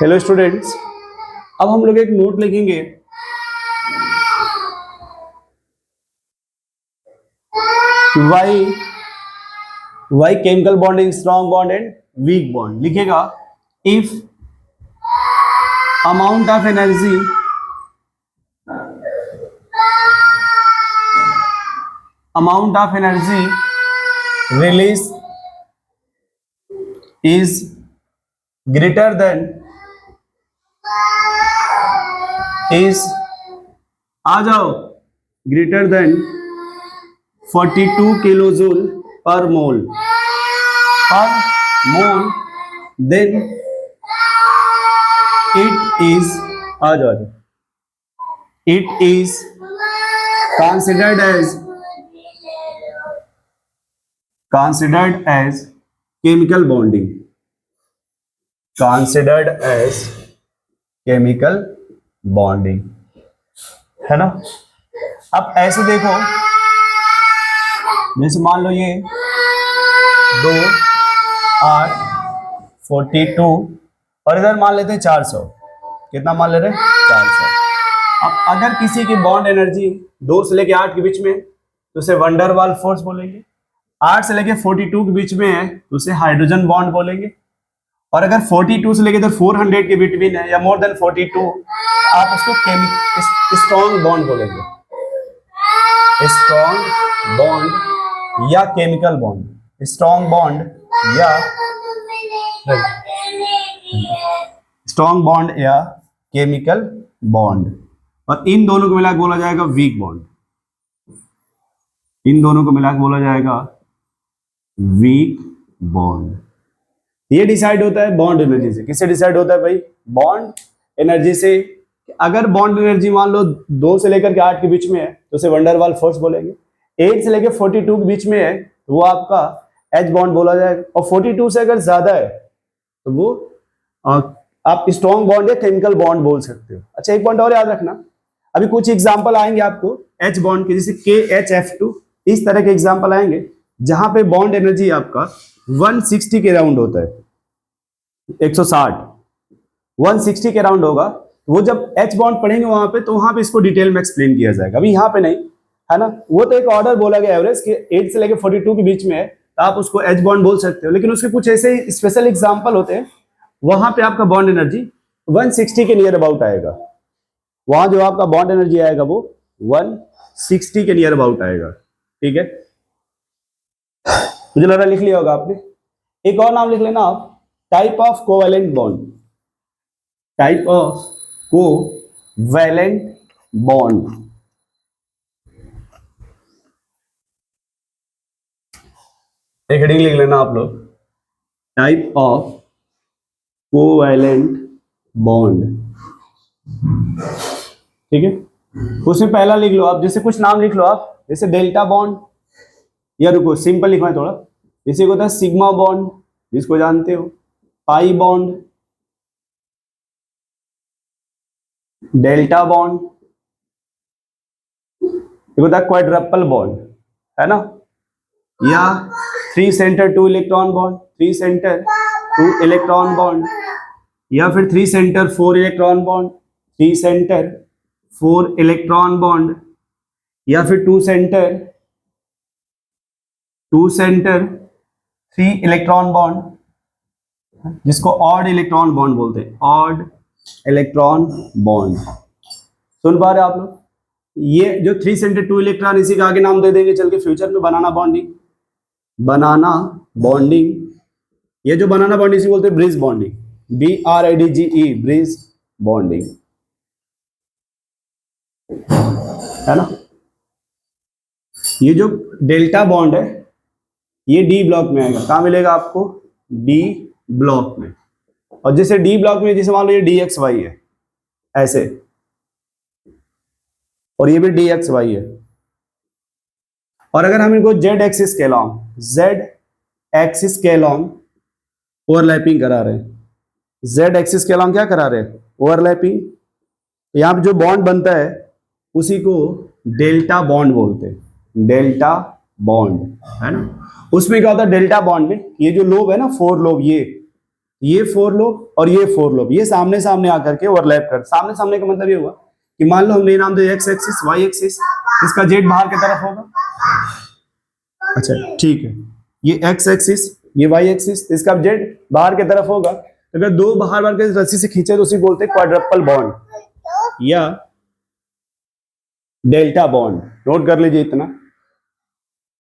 Hello students, अब हम लोग एक नोट लिखेंगे। Why chemical bonding strong bond and weak bond लिखेगा। If amount of energy release is greater than आ जाओ greater than 42 किलोजूल पर मोल then it is considered as chemical bonding, है ना। अब ऐसे देखो, जैसे मान लो ये 2 8 42 और इधर मान लेते हैं 400। कितना मान ले रहे हैं? 400। अब अगर किसी की बॉन्ड एनर्जी 2 से लेके 8 के बीच में तो उसे वंडरवाल फोर्स बोलेंगे। 8 से लेके 42 के बीच में है तो उसे हाइड्रोजन बॉन्ड बोलेंगे। और अगर 42 से लेके 400 के बिटवीन है या मोर देन 42, आप उसको स्ट्रॉन्ग बॉन्ड बोलेंगे। स्ट्रॉन्ग बॉन्ड या केमिकल बॉन्ड, स्ट्रॉन्ग बॉन्ड या केमिकल बॉन्ड। और इन दोनों को मिला के बोला जाएगा वीक बॉन्ड। इन दोनों को मिला के बोला जाएगा वीक बॉन्ड। ये डिसाइड होता है बॉन्ड एनर्जी से। किससे डिसाइड होता है भाई? बॉन्ड एनर्जी से। अगर बॉन्ड एनर्जी मान लो 2 से लेकर के 8 के बीच में है तो उसे वंडरवाल फोर्स बोलेंगे। 8 से लेकर 42 के बीच में है तो वो आपका एच बॉन्ड बोला जाएगा। और 42 से अगर ज्यादा है तो वो आप स्ट्रॉन्ग बॉन्ड या केमिकल बॉन्ड बोल सकते हो। अच्छा, एक पॉइंट और याद रखना, अभी कुछ एग्जाम्पल आएंगे आपको एच बॉन्ड के, जैसे KHF2, इस तरह के एग्जाम्पल आएंगे जहां पे बॉन्ड एनर्जी आपका 160 के राउंड होता है। 160 के राउंड होगा। वो जब एच बॉन्ड पढ़ेंगे वहां पे, तो वहां पे इसको डिटेल में एक्सप्लेन किया जाएगा। अभी यहाँ पे नहीं, है ना। वो तो एक ऑर्डर बोला गया एवरेज कि 8 से लेकर 42 के बीच में है तो आप उसको एच बॉन्ड बोल सकते हो। लेकिन उसके कुछ ऐसे स्पेशल एग्जाम्पल होते हैं, वहां पे आपका बॉन्ड एनर्जी 160 के नियर अबाउट आएगा। वहां जो आपका बॉन्ड एनर्जी आएगा वो 160 के नियर अबाउट आएगा। ठीक है, मुझे लग रहा है लिख लिया होगा आपने। एक और नाम लिख लेना आप, type of covalent bond. Type of covalent bond. एक हेडिंग लिख लेना आप लोग, टाइप ऑफ कोवैलेंट बॉन्ड। ठीक है, उसमें पहला लिख लो आप, जैसे कुछ नाम लिख लो आप, जैसे डेल्टा बॉन्ड, या रुको सिंपल लिखवाएं थोड़ा। जैसे होता है सिग्मा बॉन्ड, जिसको जानते हो, पाई बॉन्ड, डेल्टा बॉन्ड, एक होता है क्वाड्रपल बॉन्ड, है ना, या 3 centre 2 electron bond, 3 centre 2 electron bond, या फिर 3 centre 4 electron bond, 3 centre 4 electron bond, या फिर 2 सेंटर 3 इलेक्ट्रॉन बॉन्ड, जिसको ऑड इलेक्ट्रॉन बॉन्ड बोलते हैं, ऑड इलेक्ट्रॉन बॉन्ड। सुन पा रहे आप लोग? ये जो 3 सेंटर 2 इलेक्ट्रॉन, इसी का आगे नाम दे देंगे चल के फ्यूचर में, बनाना बॉन्डिंग। ये जो बनाना बॉन्डिंग इसी बोलते हैं bridge bonding, BRIDGE, bridge bonding, है ना। ये जो डेल्टा बॉन्ड है ये डी ब्लॉक में आएगा। कहाँ मिलेगा आपको? डी ब्लॉक में। और जैसे डी ब्लॉक में, जैसे मान लो ये DXY है ऐसे, और ये भी DXY है। और अगर हम इनको Z एक्सिस के अलॉन्ग ओवरलैपिंग करा रहे हैं, Z एक्सिस के अलॉन्ग क्या करा रहे हैं? ओवरलैपिंग। यहाँ पे जो बॉन्ड बनता है उसी को डेल्टा बॉन्ड बोलते हैं, डेल्टा बॉन्ड, है ना। उसमें क्या होता है डेल्टा बॉन्ड में, ये जो लोब है ना, 4 लोब, ये फोर लोब और ये फोर लोब, ये सामने सामने आकर के ओवरलैप कर, सामने सामने का मतलब ये हुआ कि मान लो हमने नाम दिया एक्स एक्सिस वाई एक्सिस, इसका जेड बाहर की तरफ होगा। अच्छा ठीक है, ये एक्स एक्सिस ये वाई एक्सिस, इसका जेड बाहर की तरफ होगा। अगर दो बाहर बाहर के रस्सी से खींचे तो उसी बोलते हैं क्वाड्रपल बॉन्ड या डेल्टा बॉन्ड। नोट कर लीजिए इतना।